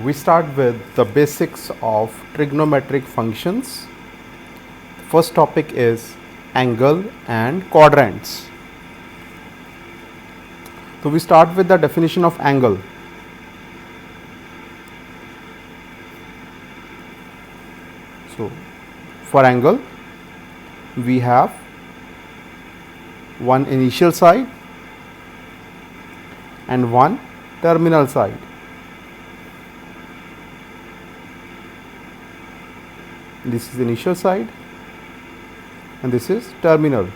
we start with the basics of trigonometric functions. First topic is angle and quadrants. So we start with the definition of angle. So for angle, we have one initial side and one terminal side. This is initial side and this is terminal.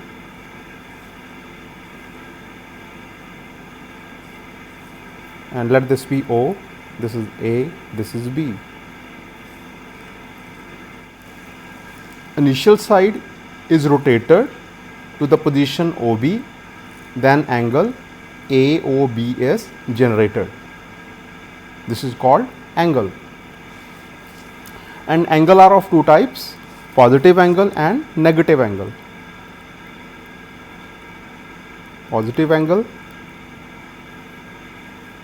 And let this be O, this is A, this is B. Initial side is rotated to the position OB, then angle AOB is generated. This is called angle. And angle are of two types, positive angle and negative angle. Positive angle,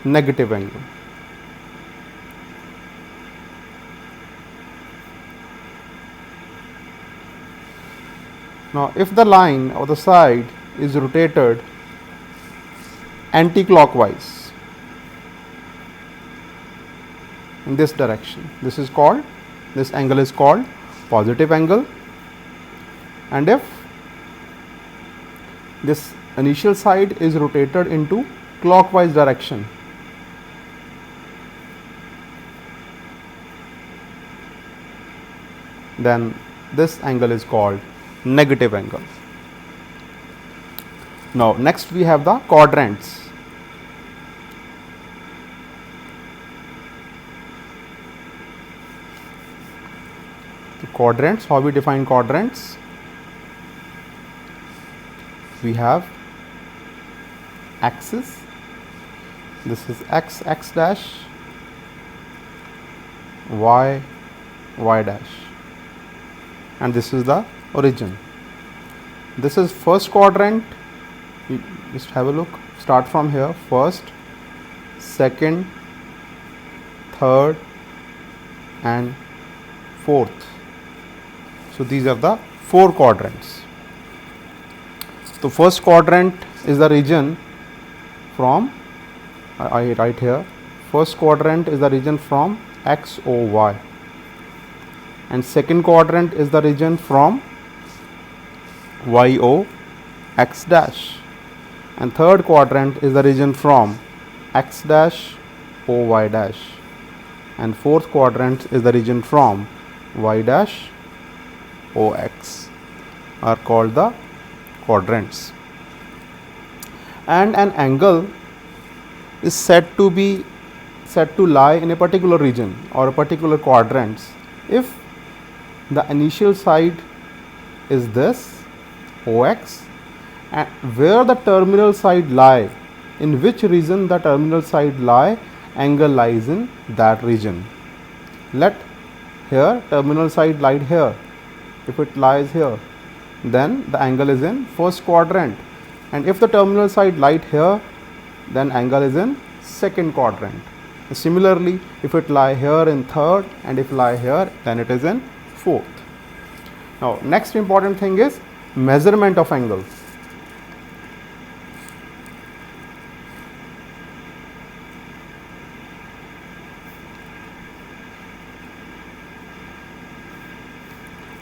negative angle. Now, if the line or the side is rotated anti-clockwise in this direction, this angle is called positive angle. And if this initial side is rotated into clockwise direction, then this angle is called negative angle. Now next we have the quadrants. The quadrants, how we define quadrants? We have axis, this is x, x dash, y, y dash, and this is the origin. This is first quadrant. You just have a look, start from here, first, second, third and fourth. So these are the four quadrants. So first quadrant is the region from, I write here, first quadrant is the region from X, O, Y, and second quadrant is the region from Y, O, X dash, and third quadrant is the region from X dash, O, Y dash, and fourth quadrant is the region from Y dash, O, X, are called the quadrants. And an angle is said to lie in a particular region or a particular quadrants if the initial side is this OX, and where the terminal side lie, in which region the terminal side lie, angle lies in that region. Let here terminal side lie here. If it lies here, then the angle is in first quadrant, and if the terminal side lies here, then angle is in second quadrant. Similarly, if it lie here in third and if lie here, then it is in fourth. Now next important thing is measurement of angles.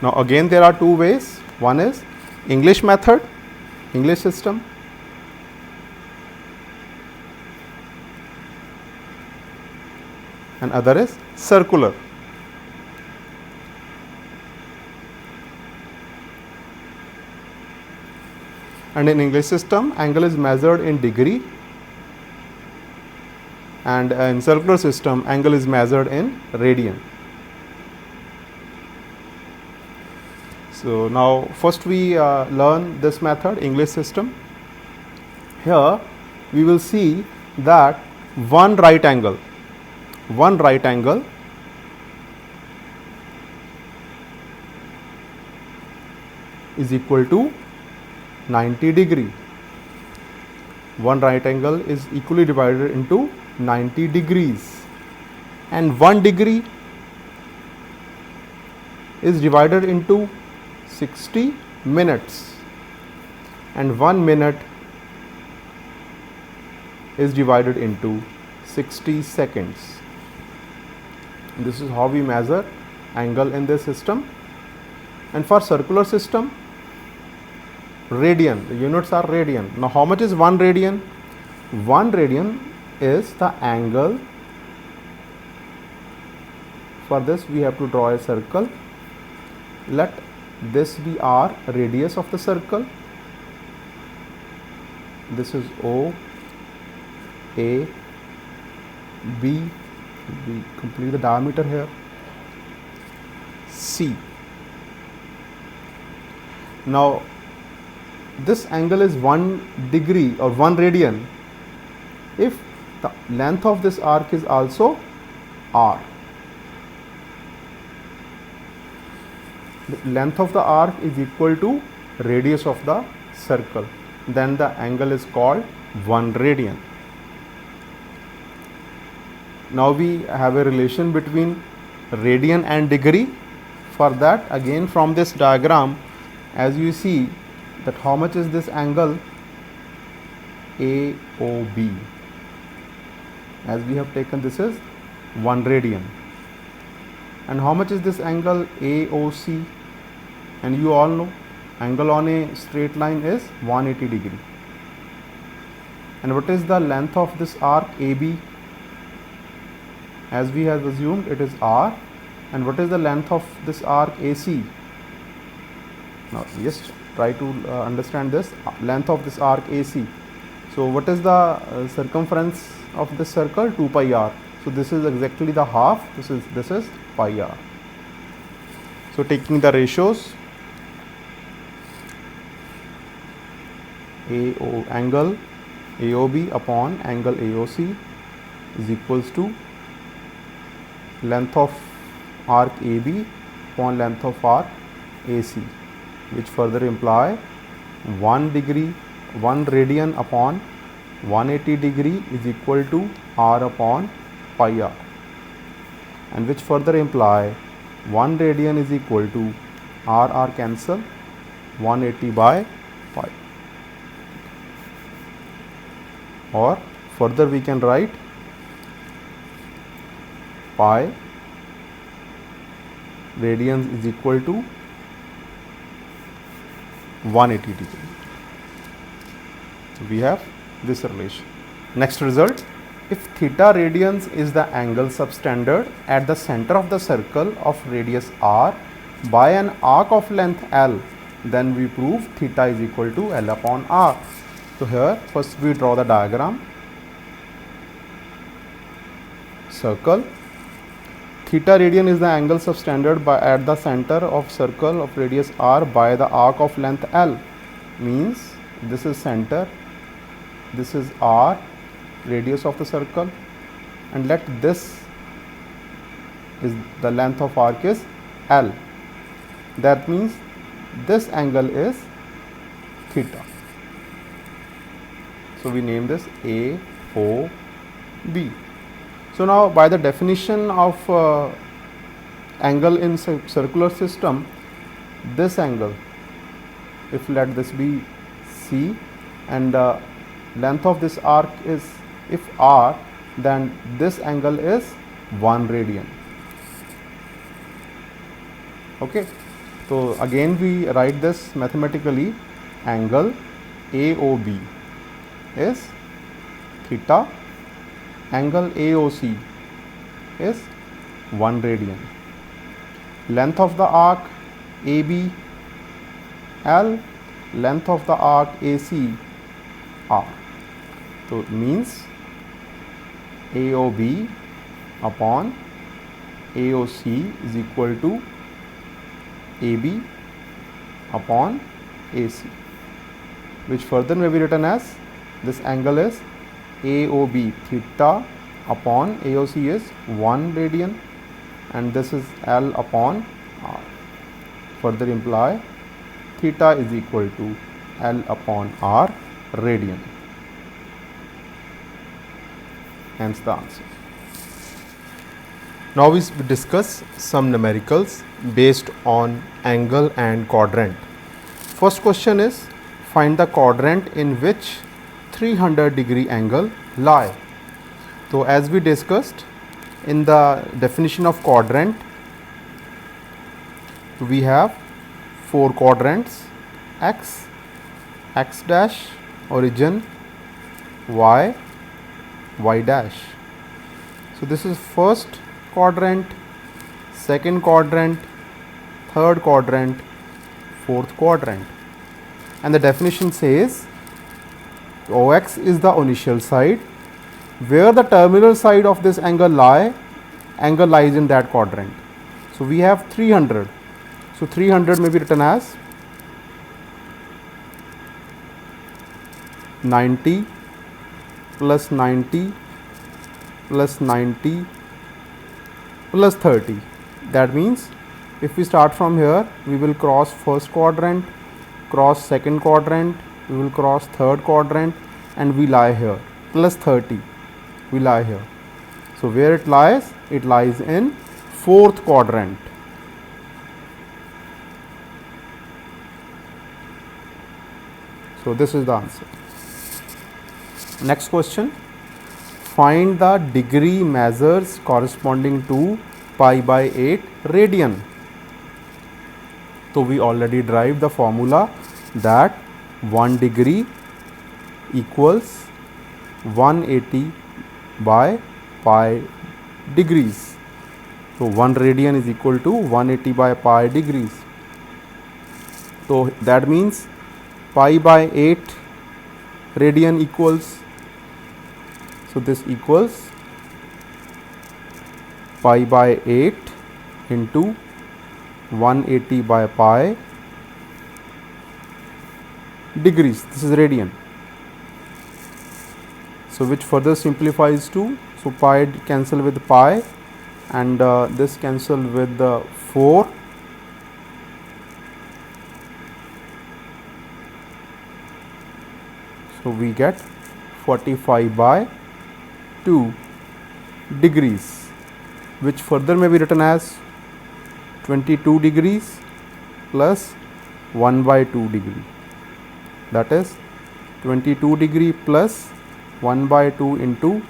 Now again there are two ways. One is English method, English system, and other is circular. And in English system, angle is measured in degree, and in circular system, angle is measured in radian. So now first we learn this method, English system. Here we will see that one right angle is equal to 90 degree. One right angle is equally divided into 90 degrees, and 1 degree is divided into 60 minutes and 1 minute is divided into 60 seconds. This is how we measure angle in this system. And for circular system, radian, the units are radian. Now how much is 1 radian? 1 radian is the angle. For this we have to draw a circle. Let this be r, radius of the circle. This is O, A, B, we complete the diameter here, C. Now this angle is 1 degree or 1 radian if the length of this arc is also r. The length of the arc is equal to radius of the circle, then the angle is called 1 radian. Now we have a relation between radian and degree. For that, again from this diagram, as you see that how much is this angle AOB, as we have taken this is 1 radian, and how much is this angle AOC, and you all know angle on a straight line is 180 degree. And what is the length of this arc AB? As we have assumed it is r. And what is the length of this arc AC? Now just try to understand this length of this arc AC. So what is the circumference of this circle? 2 pi r. So this is exactly the half. This is pi r. So taking the ratios, angle AOB upon angle AOC is equals to length of arc AB upon length of arc AC, which further imply 1 radian upon 180 degree is equal to r upon pi r, and which further imply 1 radian is equal to r cancel 180 by pi, or further we can write pi radians is equal to 180 degree. We have this relation. Next result, if theta radians is the angle subtended at the center of the circle of radius r by an arc of length L, then we prove theta is equal to L upon r. So here first we draw the diagram. Circle. Theta radian is the angle subtended at the center of circle of radius r by the arc of length L. Means this is center, this is r, radius of the circle, and let this is the length of arc is L. That means this angle is theta. So we name this AOB. So now by the definition of angle in circular system, this angle, if let this be C and the length of this arc is if r, then this angle is 1 radian. Okay, so again we write this mathematically, angle AOB is theta, angle AOC is 1 radian, length of the arc AB L, length of the arc AC R. So it means AOB upon AOC is equal to AB upon AC, which further may be written as this angle is AOB theta upon AOC is 1 radian, and this is L upon R. Further imply theta is equal to L upon R radian. Hence the answer. Now we discuss some numericals based on angle and quadrant. First question is, find the quadrant in which 300-degree angle lie. So as we discussed in the definition of quadrant, we have 4 quadrants: x, x dash, origin, y, y dash. So this is first quadrant, second quadrant, third quadrant, fourth quadrant. And the definition says OX is the initial side. Where the terminal side of this angle lies in that quadrant. So we have 300. So 300 may be written as 90 plus 90 plus 90 plus 30. That means if we start from here, we will cross first quadrant, cross second quadrant, we will cross third quadrant, and we lie here. Plus 30, we lie here. So where it lies? It lies in fourth quadrant. So this is the answer. Next question. Find the degree measures corresponding to pi by 8 radian. So we already derived the formula that 1 degree equals 180 by pi degrees. So 1 radian is equal to 180 by pi degrees. So that means pi by 8 radian equals, so this equals pi by 8 into 180 by pi degrees. This is radian. So which further simplifies to, so pi cancel with pi, and this cancel with the 4. So we get 45 by 2 degrees, which further may be written as 22 degrees plus 1 by 2 degree. That is 22 degree plus 1 by 2 into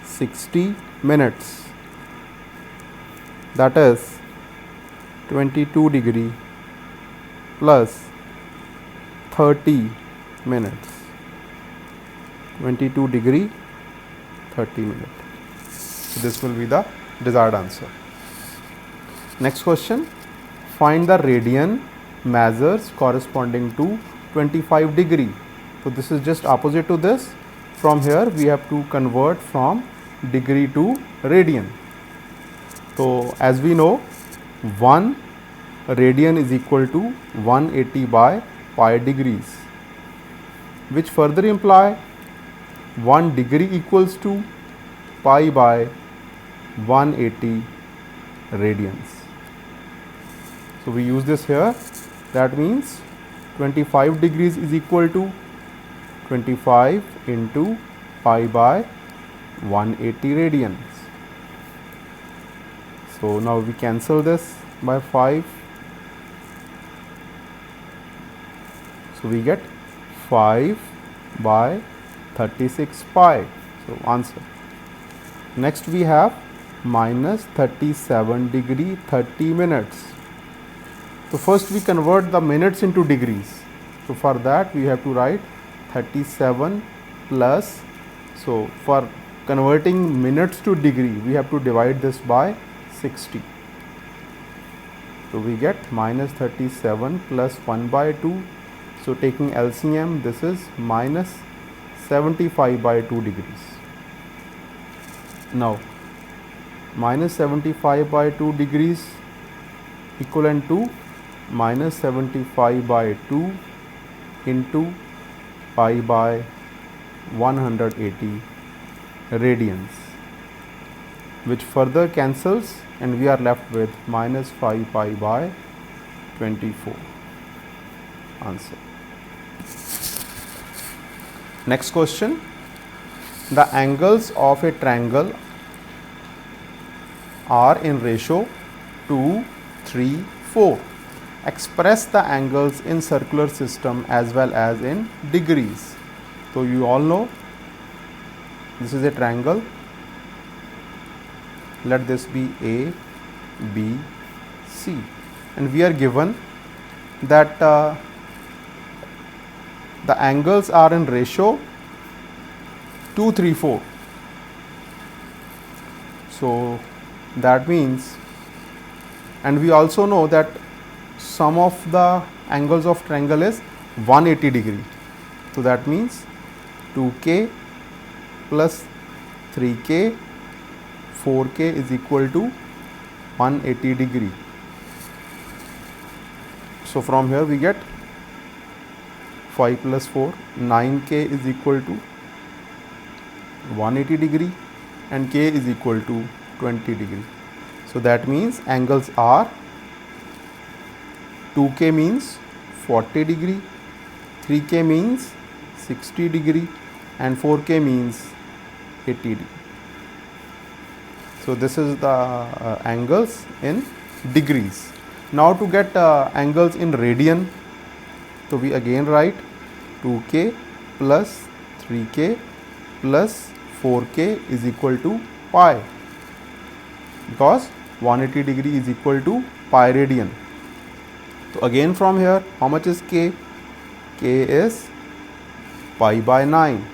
60 minutes. That is 22 degree plus 30 minutes. 22 degree 30 minutes. So this will be the desired answer. Next question. Find the radian measures corresponding to 25 degree. So this is just opposite to this. From here we have to convert from degree to radian. So as we know, 1 radian is equal to 180 by pi degrees, which further imply 1 degree equals to pi by 180 radians. So we use this here. That means 25 degrees is equal to 25 into pi by 180 radians. So now we cancel this by 5. So we get 5 by 36 pi. So answer. Next we have minus 37 degree 30 minutes. So first we convert the minutes into degrees. So for that we have to write 37 plus, so for converting minutes to degree we have to divide this by 60. So we get minus 37 plus 1 by 2. So taking LCM, this is minus 75 by 2 degrees. Now minus 75 by 2 degrees equivalent to minus 75 by 2 into pi by 180 radians, which further cancels, and we are left with minus 5 pi by 24. Answer. Next question. The angles of a triangle are in ratio 2, 3, 4. Express the angles in circular system as well as in degrees. So you all know this is a triangle. Let this be A, B, C, and we are given that the angles are in ratio 2, 3, 4. So that means, and we also know that sum of the angles of triangle is 180 degree. So that means 2k plus 3k, 4k is equal to 180 degree. So from here we get 5 plus 4, 9k is equal to 180 degree and k is equal to 20 degree. So that means angles are 2k means 40 degree, 3k means 60 degree and 4k means 80 degree. So this is the angles in degrees. Now to get angles in radian, so we again write 2k plus 3k plus 4k is equal to pi, because 180 degree is equal to pi radian. So again from here, how much is k? K is pi by 9.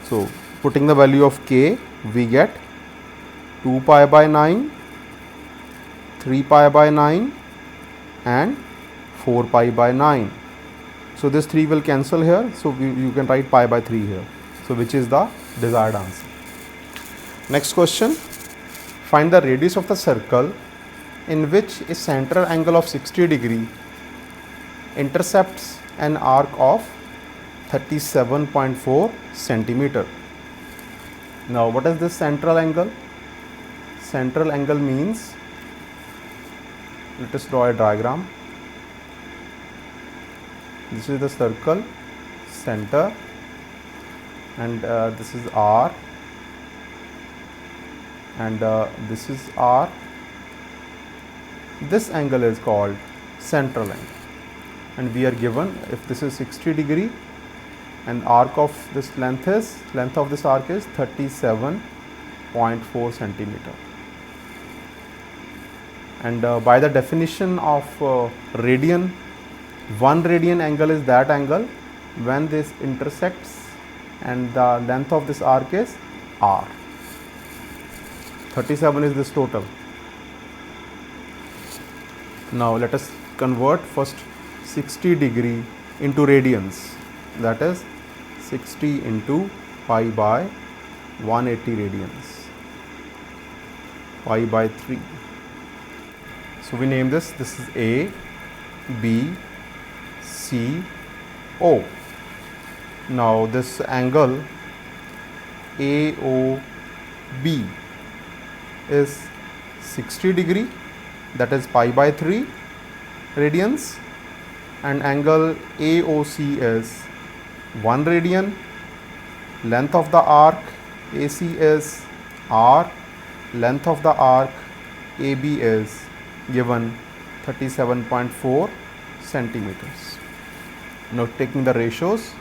So putting the value of k, we get 2 pi by 9, 3 pi by 9 and 4 pi by 9. So this 3 will cancel here. So you can write pi by 3 here. So which is the desired answer. Next question. Find the radius of the circle in which a central angle of 60 degree intercepts an arc of 37.4 centimeter. Now what is this central angle? Central angle means, let us draw a diagram. This is the circle center and this is R and this is R. This angle is called central angle and we are given if this is 60 degree and arc of this length of this arc is 37.4 centimeter. And by the definition of radian, 1 radian angle is that angle when this intersects and the length of this arc is r. 37 is this total. Now let us convert first 60 degree into radians, that is 60 into pi by 180 radians, pi by 3. So we name this is A, B, C, O. Now this angle AOB is 60 degree, that is pi by 3 radians, and angle AOC is 1 radian. Length of the arc AC is R, length of the arc AB is given 37.4 centimeters. Now taking the ratios,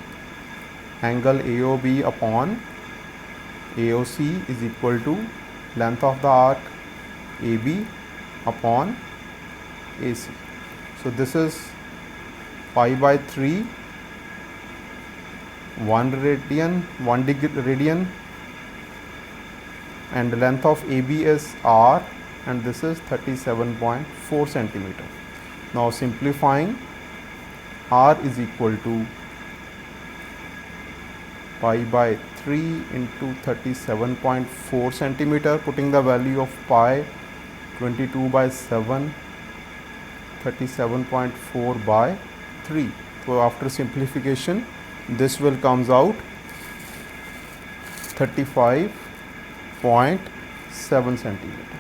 angle AOB upon AOC is equal to length of the arc AB upon AC. So this is pi by 3, 1 radian and the length of AB is R and this is 37.4 centimeter. Now simplifying, R is equal to pi by 3 into 37.4 centimeter, putting the value of pi 22 by 7, 37.4 by 3. So after simplification, this will comes out 35.7 centimeter.